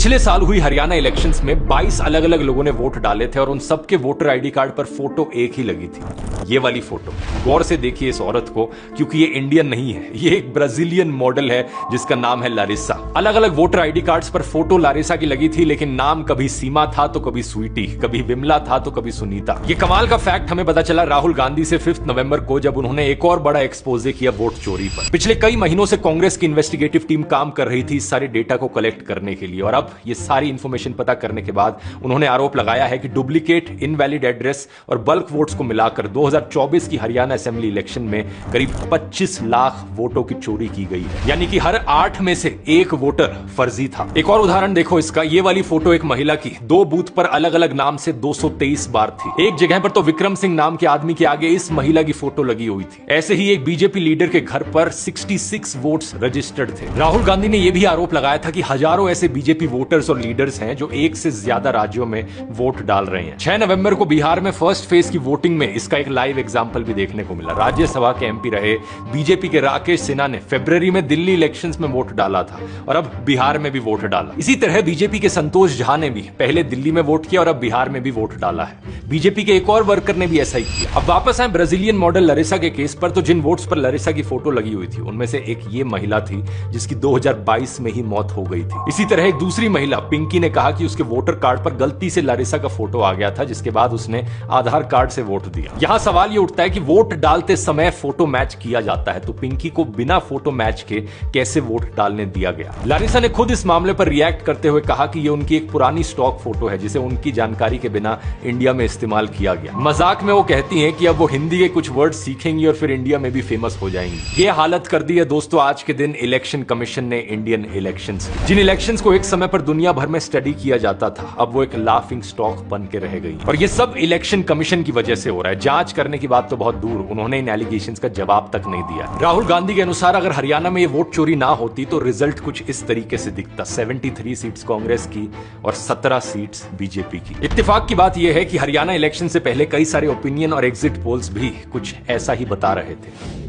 पिछले साल हुई हरियाणा इलेक्शंस में 22 अलग अलग लोगों ने वोट डाले थे और उन सबके वोटर आईडी कार्ड पर फोटो एक ही लगी थी, ये वाली फोटो। गौर से देखिए इस औरत को, क्योंकि ये इंडियन नहीं है, ये एक ब्राजीलियन मॉडल है जिसका नाम है लारिसा। अलग अलग वोटर आईडी कार्ड्स पर फोटो लारिसा की लगी थी, लेकिन नाम कभी सीमा था तो कभी स्वीटी, कभी विमला था तो कभी सुनीता। ये कमाल का फैक्ट हमें पता चला राहुल गांधी से 5 नवंबर को, जब उन्होंने एक और बड़ा एक्सपोजे किया वोट चोरी पर। पिछले कई महीनों से कांग्रेस की इन्वेस्टिगेटिव टीम काम कर रही थी इस सारे डेटा को कलेक्ट करने के लिए, और अब ये सारी इंफॉर्मेशन पता करने के बाद उन्होंने आरोप लगाया है कि डुप्लीकेट, इनवैलिड एड्रेस और बल्क वोट्स को मिलाकर 2024 की हरियाणा असेंबली इलेक्शन में करीब 25 लाख वोटों की चोरी की गई है, यानी कि हर 8 में से 1 वोटर फर्जी था। एक और उदाहरण देखो इसका, ये वाली फोटो एक महिला की 2 बूथ पर अलग अलग नाम से 223 बार थी। एक जगह पर तो विक्रम सिंह नाम के आदमी के आगे इस महिला की फोटो लगी हुई थी। ऐसे ही एक बीजेपी लीडर के घर पर 66 वोट्स रजिस्टर्ड थे। राहुल गांधी ने यह भी आरोप लगाया था कि हजारों ऐसे बीजेपी वोटर्स और लीडर्स हैं जो एक से ज्यादा राज्यों में वोट डाल रहे हैं। 6 नवंबर को बिहार में फर्स्ट फेज की वोटिंग में इसका एक लाइव एग्जांपल भी देखने को मिला। राज्यसभा के एमपी रहे बीजेपी के राकेश सिन्हा ने फरवरी में दिल्ली इलेक्शंस में वोट डाला था और अब बिहार में भी वोट डाला। इसी तरह बीजेपी के संतोष झा ने भी पहले दिल्ली में वोट किया और अब बिहार में भी वोट डाला है। बीजेपी के एक और वर्कर ने भी ऐसा ही किया। अब वापस आए ब्राजीलियन मॉडल लारिसा के केस पर, तो जिन वोट्स पर लारिसा की फोटो लगी हुई थी उनमें से एक ये महिला थी जिसकी 2022 में ही मौत हो गई थी। इसी तरह एक दूसरी महिला पिंकी ने कहा कि उसके वोटर कार्ड पर गलती से लारिसा का फोटो आ गया था, जिसके बाद उसने आधार कार्ड से वोट दिया। यहां सवाल ये उठता है कि वोट डालते समय फोटो मैच किया जाता है, तो पिंकी को बिना फोटो मैच के कैसे वोट डालने दिया गया। लारिसा ने खुद इस मामले पर रिएक्ट करते हुए कहा कि यह उनकी एक पुरानी स्टॉक फोटो है जिसे उनकी जानकारी के बिना इंडिया में इस्तेमाल किया गया। मजाक में वो कहती हैं कि अब वो हिंदी के कुछ वर्ड सीखेंगी और फिर इंडिया में भी फेमस हो जाएंगी। ये हालत कर दी है दोस्तों आज के दिन इलेक्शन कमीशन ने इंडियन इलेक्शंस की। जिन इलेक्शंस को एक समय पर दुनिया भर में स्टडी किया जाता था, अब वो एक लाफिंग स्टॉक बन के रह गई। और ये सब इलेक्शन कमीशन की वजह से हो रहा है। जांच करने की बात तो बहुत दूर, उन्होंने इन एलिगेशंस का जवाब तक नहीं दिया। राहुल गांधी के अनुसार अगर हरियाणा में ये वोट चोरी ना होती तो रिजल्ट कुछ इस तरीके से दिखता, 73 सीट्स कांग्रेस की और 17 सीट्स बीजेपी की। इत्तेफाक की बात यह है कि हरियाणा इलेक्शन से पहले कई सारे ओपिनियन और एग्जिट पोल्स भी कुछ ऐसा ही बता रहे थे।